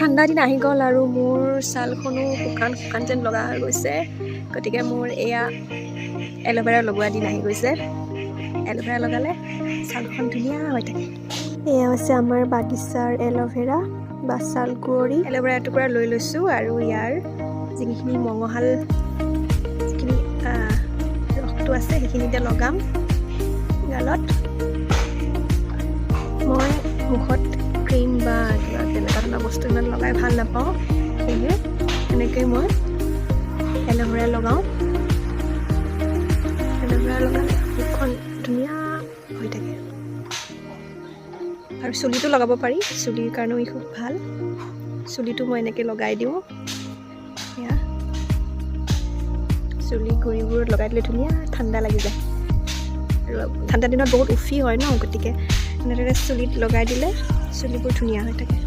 ঠাণ্ডা দিন আহি গ'ল আৰু মোৰ ছালখনো শুকান যেন লগা হৈ গৈছে। গতিকে মোৰ এয়া এল'ভেৰা লগোৱা দিন আহি গৈছে। এল'ভেৰা লগালে ছালখন ধুনীয়া হৈ থাকে। এয়া হৈছে আমাৰ বাগিচাৰ এল'ভেৰা বা ছাল কুঁৱৰী। এল'ভেৰা এটুকুৰা লৈ লৈছোঁ আৰু ইয়াৰ যিখিনি মঙহাল যিখিনি ৰসটো আছে সেইখিনিতে লগাম গালত। মই মুখত ক্ৰীম বা কিবা তেনেকুৱা ধৰণৰ বস্তু ইমান লগাই ভাল নাপাওঁ, সেয়ে এনেকৈ মই এল'ভেৰা লগাওঁ। এল'ভেৰা লগালে মুখখন ধুনীয়া হৈ থাকে। আৰু চুলিটো লগাব পাৰি, চুলিৰ কাৰণেও ই খুব ভাল। চুলিটো মই এনেকৈ লগাই দিওঁ। এয়া চুলি গুৰিবোৰত লগাই দিলে ধুনীয়া ঠাণ্ডা লাগি যায়। আৰু ঠাণ্ডা দিনত বহুত উফি হয় ন, গতিকে এনেদৰে চুলিত লগাই দিলে চুলিবোৰ ধুনীয়া হৈ থাকে।